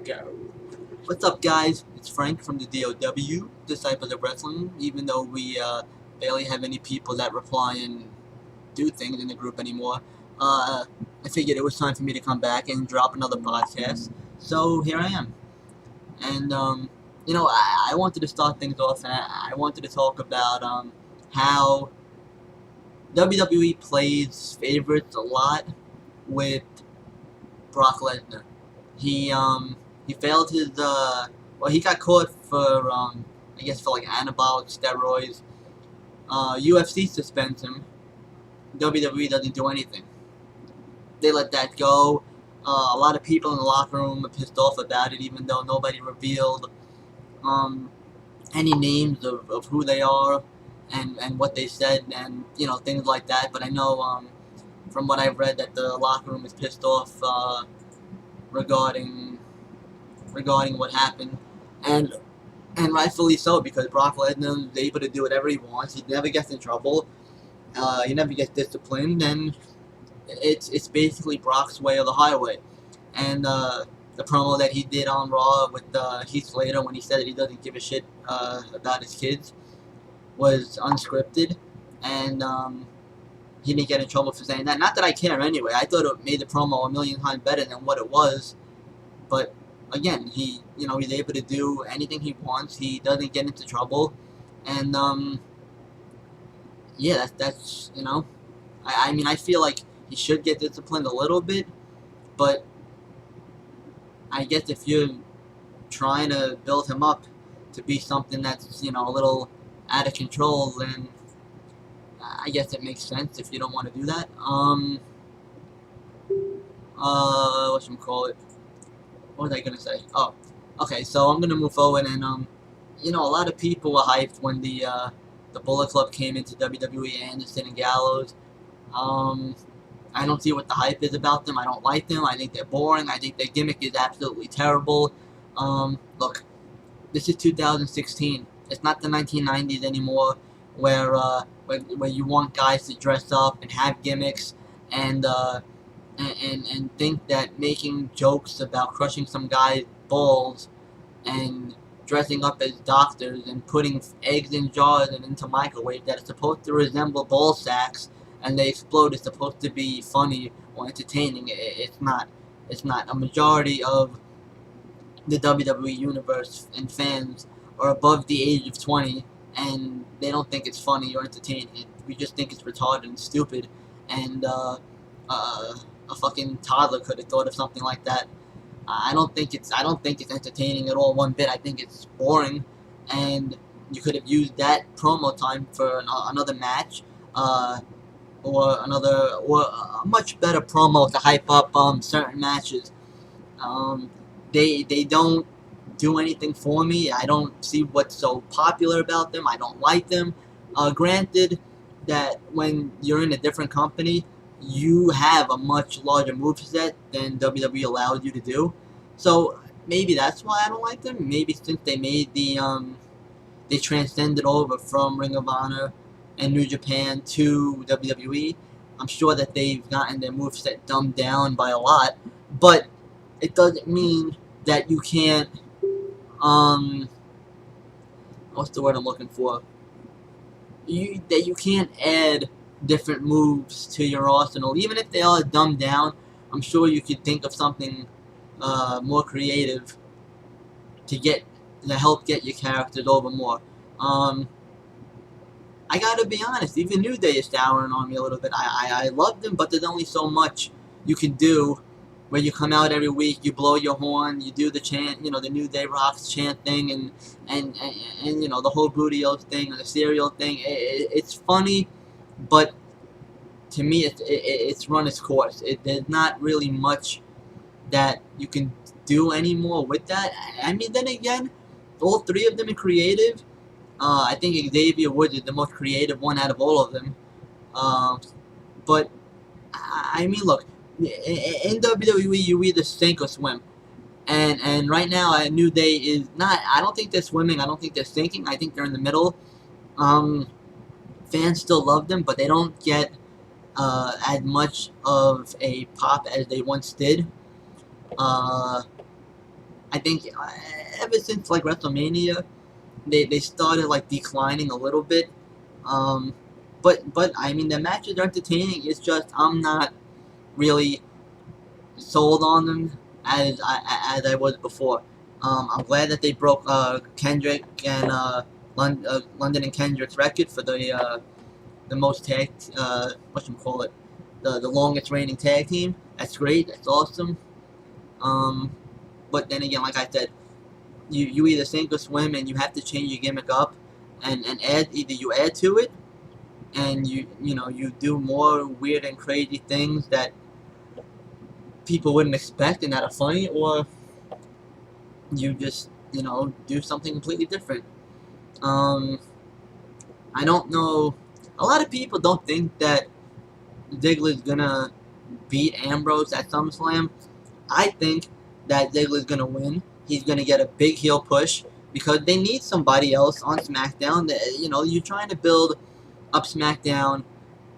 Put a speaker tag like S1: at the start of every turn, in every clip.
S1: Go.
S2: What's up, guys? It's Frank from the DOW, Disciples of Wrestling. Even though we barely have any people that reply and do things in the group anymore, I figured it was time for me to come back and drop another podcast. So here I am. And, I wanted to start things off, and I wanted to talk about how WWE plays favorites a lot with Brock Lesnar. He failed his he got caught for I guess for like anabolic steroids. UFC suspends him. WWE doesn't do anything. They let that go. A lot of people in the locker room are pissed off about it, even though nobody revealed any names of who they are and what they said and things like that. But I know from what I've read that the locker room is pissed off regarding what happened, and rightfully so, because Brock Lesnar is able to do whatever he wants. He never gets in trouble. He never gets disciplined, and it's basically Brock's way or the highway. And the promo that he did on Raw with Heath Slater when he said that he doesn't give a shit about his kids was unscripted, and he didn't get in trouble for saying that. Not that I care anyway. I thought it made the promo a million times better than what it was, but again, he's able to do anything he wants. He doesn't get into trouble, and that's I mean, I feel like he should get disciplined a little bit, but I guess if you're trying to build him up to be something that's a little out of control, then I guess it makes sense if you don't want to do that. Whatchamacallit? What was I gonna say? Oh, okay. So I'm gonna move forward, and a lot of people were hyped when the Bullet Club came into WWE, Anderson and Gallows. I don't see what the hype is about them. I don't like them. I think they're boring. I think their gimmick is absolutely terrible. Look, this is 2016. It's not the 1990s anymore, where you want guys to dress up and have gimmicks and think that making jokes about crushing some guy's balls and dressing up as doctors and putting eggs in jars and into microwave that are supposed to resemble ball sacks and they explode is supposed to be funny or entertaining. It's not. It's not. A majority of the WWE universe and fans are above the age of 20, and they don't think it's funny or entertaining. We just think it's retarded and stupid, and a fucking toddler could have thought of something like that. I don't think it's entertaining at all one bit. I think it's boring, and you could have used that promo time for another match, or a much better promo to hype up certain matches. They don't do anything for me. I don't see what's so popular about them. I don't like them. Granted that when you're in a different company, you have a much larger moveset than WWE allows you to do. So maybe that's why I don't like them. Maybe since they made they transcended over from Ring of Honor and New Japan to WWE. I'm sure that they've gotten their moveset dumbed down by a lot, but it doesn't mean that you can't, what's the word I'm looking for? That you can't add different moves to your arsenal, even if they are dumbed down. I'm sure you could think of something more creative to help get your characters over more. I gotta be honest, even New Day is souring on me a little bit. I love them, but there's only so much you can do where you come out every week, you blow your horn, you do the chant, the New Day Rocks chant thing, and the whole Booty-O's thing, and the cereal thing. It's funny, but to me, it's run its course. There's not really much that you can do anymore with that. I mean, then again, all three of them are creative. I think Xavier Woods is the most creative one out of all of them. But I mean, look, in WWE, you either sink or swim. And right now, New Day is not. I don't think they're swimming. I don't think they're sinking. I think they're in the middle. Fans still love them, but they don't get as much of a pop as they once did. I I think ever since like WrestleMania, they started like declining a little bit. Um, but I mean the matches are entertaining. It's just I'm not really sold on them as I was before. I'm glad that they broke Kendrick and London and Kendrick's record for the most tag whatchamacallit, the longest reigning tag team. That's great. That's awesome. Um, but then again, like I said, you either sink or swim, and you have to change your gimmick up, and add either you add to it, and you do more weird and crazy things that people wouldn't expect and that are funny, or you just do something completely different. Um, I don't know. A lot of people don't think that Ziggler's gonna beat Ambrose at SummerSlam. I think that Ziggler's gonna win. He's gonna get a big heel push because they need somebody else on SmackDown. You're trying to build up SmackDown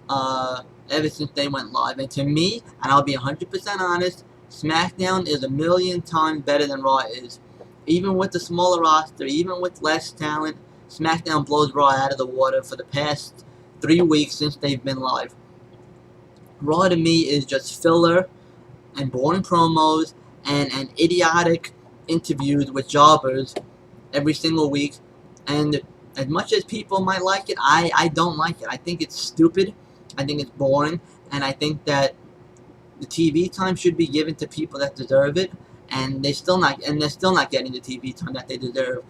S2: ever since they went live. And to me, and I'll be 100% honest, SmackDown is a million times better than Raw is. Even with the smaller roster, even with less talent, SmackDown blows Raw out of the water for the past 3 weeks since they've been live. Raw to me is just filler and boring promos and idiotic interviews with jobbers every single week. And as much as people might like it, I don't like it. I think it's stupid. I think it's boring. And I think that the TV time should be given to people that deserve it. And they're still not getting the TV time that they deserve.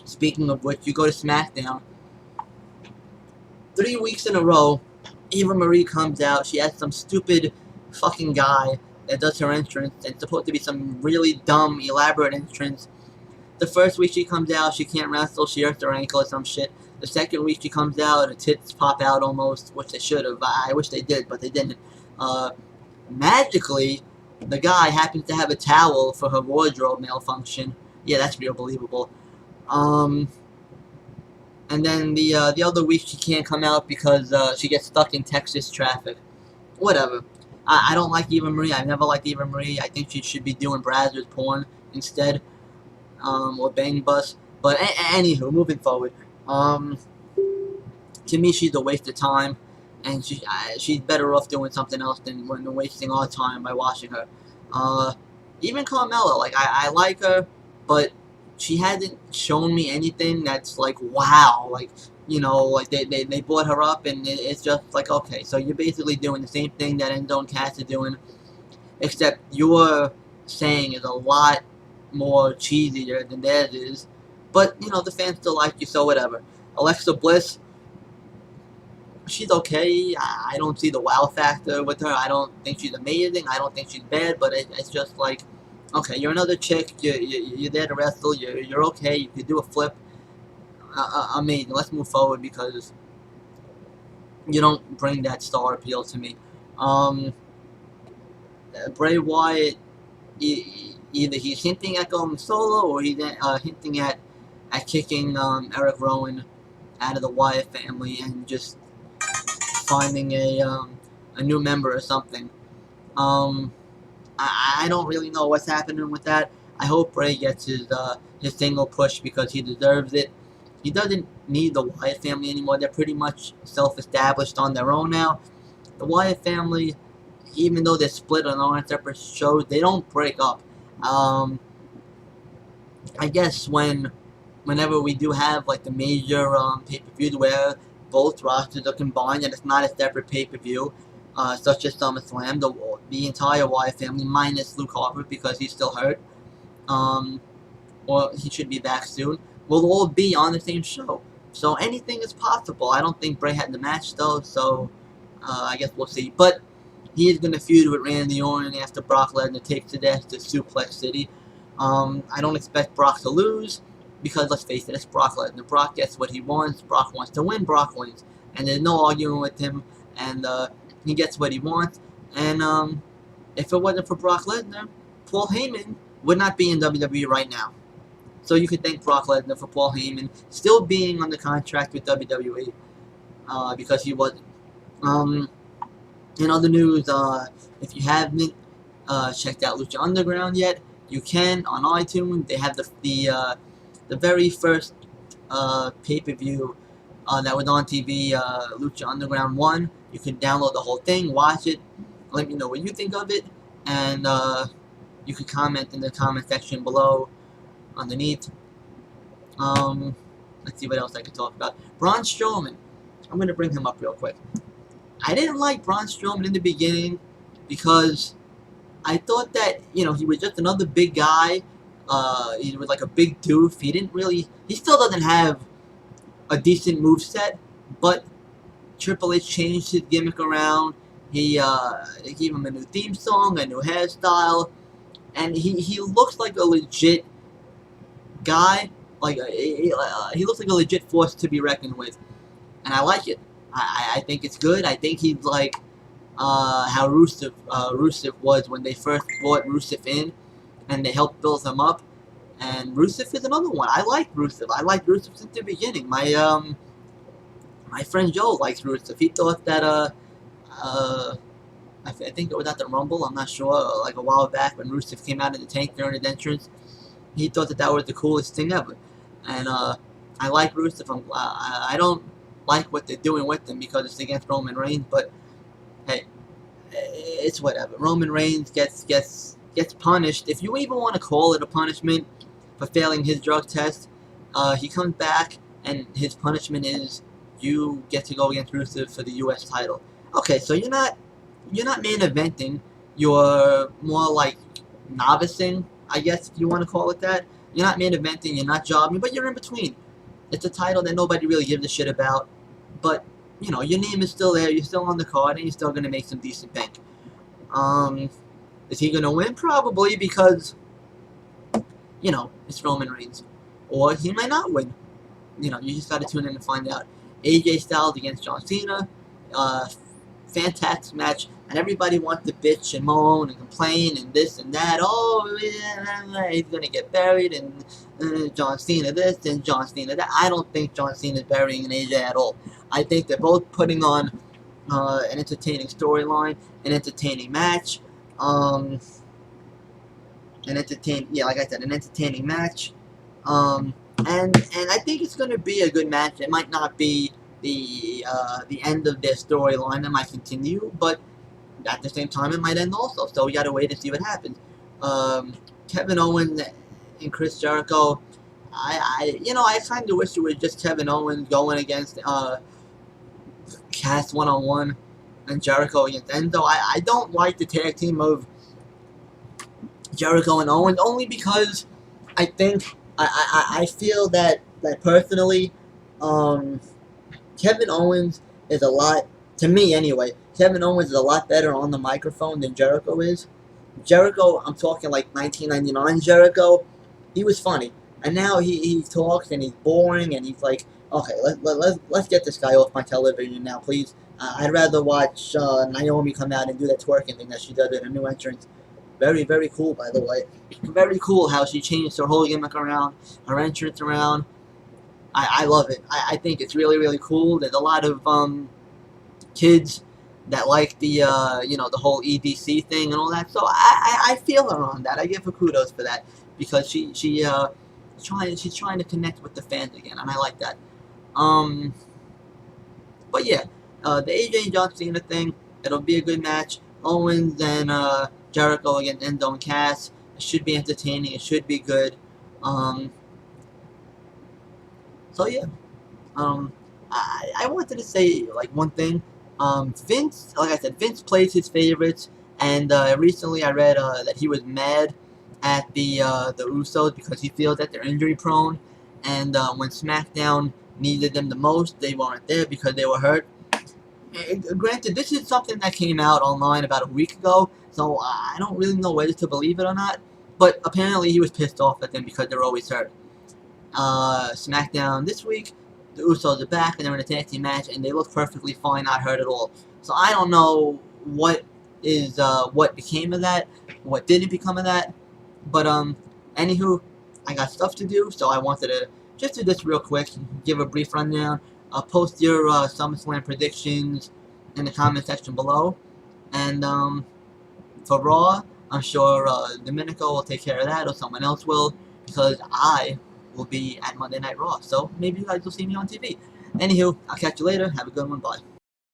S2: Speaking of which, you go to SmackDown. 3 weeks in a row, Eva Marie comes out. She has some stupid fucking guy that does her entrance. It's supposed to be some really dumb, elaborate entrance. The first week she comes out, she can't wrestle. She hurts her ankle or some shit. The second week she comes out, her tits pop out almost, which they should have. I wish they did, but they didn't. Magically, the guy happens to have a towel for her wardrobe malfunction. Yeah, that's real believable. And then the other week she can't come out because she gets stuck in Texas traffic. Whatever. I don't like Eva Marie. I've never liked Eva Marie. I think she should be doing Brazzers porn instead, or Bang Bus. But anywho, moving forward. To me, she's a waste of time, and she's better off doing something else than wasting our time by watching her. Even Carmella, like I like her, but she hasn't shown me anything that's like wow, like like they brought her up and it's just like okay, so you're basically doing the same thing that Enzo and Cass are doing, except your saying is a lot more cheesier than theirs is, but the fans still like you, so whatever. Alexa Bliss, she's okay. I don't see the wow factor with her. I don't think she's amazing. I don't think she's bad, but it's just like, okay, you're another chick. You're there to wrestle. You're okay. You could do a flip. Amazing. Let's move forward because you don't bring that star appeal to me. Bray Wyatt, either he's hinting at going solo or he's hinting at kicking Eric Rowan out of the Wyatt family and just finding a new member or something. I don't really know what's happening with that. I hope Bray gets his single push because he deserves it. He doesn't need the Wyatt family anymore. They're pretty much self-established on their own now. The Wyatt family, even though they're split on their own separate shows, they don't break up. I guess whenever we do have like the major pay-per-views where both rosters are combined and it's not a separate pay-per-view, such as SummerSlam, the entire Wyatt family minus Luke Harper because he's still hurt, or he should be back soon, will all be on the same show. So anything is possible. I don't think Bray had the match though, so I guess we'll see. But he is going to feud with Randy Orton after Brock Lesnar takes it to Suplex City. I don't expect Brock to lose because let's face it, it's Brock Lesnar. Brock gets what he wants. Brock wants to win. Brock wins, and there's no arguing with him. And he gets what he wants. And if it wasn't for Brock Lesnar, Paul Heyman would not be in WWE right now. So you could thank Brock Lesnar for Paul Heyman still being on the contract with WWE because he wasn't. In other news, if you haven't checked out Lucha Underground yet, you can on iTunes. They have the very first pay-per-view that was on TV, Lucha Underground 1. You can download the whole thing, watch it, let me know what you think of it, and you can comment in the comment section below underneath. Let's see what else I could talk about. Braun Strowman. I'm going to bring him up real quick. I didn't like Braun Strowman in the beginning because I thought that, he was just another big guy. He was like a big doof. He still doesn't have a decent moveset, but Triple H changed his gimmick around. He gave him a new theme song, a new hairstyle, and he looks like a legit guy. Like he looks like a legit force to be reckoned with, and I like it. I think it's good. I think he's like how Rusev was when they first brought Rusev in, and they helped build him up. And Rusev is another one. I like Rusev. I liked Rusev since the beginning. My friend Joe likes Rusev. He thought that I think it was at the Rumble. I'm not sure. Like a while back when Rusev came out of the tank during his entrance, he thought that was the coolest thing ever. And I like Rusev. I don't like what they're doing with him because it's against Roman Reigns. But hey, it's whatever. Roman Reigns gets punished. If you even want to call it a punishment for failing his drug test, he comes back and his punishment is you get to go against Rusev for the U.S. title. Okay, so you're not main eventing. You're more like novicing, I guess if you want to call it that. You're not main eventing. You're not jobbing, but you're in between. It's a title that nobody really gives a shit about, but your name is still there. You're still on the card, and you're still gonna make some decent bank. Is he gonna win? Probably, because it's Roman Reigns, or he might not win. You just gotta tune in and find out. AJ Styles against John Cena, fantastic match, and everybody wants to bitch and moan and complain and this and that. Oh, yeah, he's gonna get buried, and John Cena this and John Cena that. I don't think John Cena is burying an AJ at all. I think they're both putting on an entertaining storyline, an entertaining match, an entertaining match, and I think it's gonna be a good match. It might not be the end of their storyline. It might continue, but at the same time, it might end also. So we gotta wait and see what happens. Kevin Owens and Chris Jericho. I kind of wish it was just Kevin Owens going against Cass one-on-one and Jericho against Enzo. I don't like the tag team of Jericho and Owens only because I think I feel that personally, Kevin Owens is a lot, to me anyway, Kevin Owens is a lot better on the microphone than Jericho is. Jericho, I'm talking like 1999 Jericho, he was funny. And now he talks and he's boring and he's like, okay, let's get this guy off my television now, please. I'd rather watch Naomi come out and do that twerking thing that she does in her new entrance. Very, very cool, by the way. Very cool how she changed her whole gimmick around, her entrance around. I love it. I think it's really, really cool. There's a lot of kids that like the the whole EDC thing and all that. So I feel her on that. I give her kudos for that because she's trying to connect with the fans again, and I like that. But yeah, the AJ and John Cena thing, it'll be a good match. Owens and Jericho against Enzo and Cass. It should be entertaining. It should be good. So yeah, I wanted to say like one thing. Vince, like I said, Vince plays his favorites, and recently I read that he was mad at the Usos because he feels that they're injury prone, and when SmackDown needed them the most, they weren't there because they were hurt. Granted, this is something that came out online about a week ago, so I don't really know whether to believe it or not, but apparently he was pissed off at them because they're always hurt. SmackDown this week, the Usos are back and they're in a tag team match and they look perfectly fine, not hurt at all. So I don't know what became of that, what didn't become of that, but anywho, I got stuff to do, so I wanted to just do this real quick, give a brief rundown. Post your SummerSlam predictions in the comment section below, and for Raw, I'm sure Domenico will take care of that, or someone else will, because I will be at Monday Night Raw. So maybe you guys will see me on TV. Anywho, I'll catch you later. Have a good one. Bye.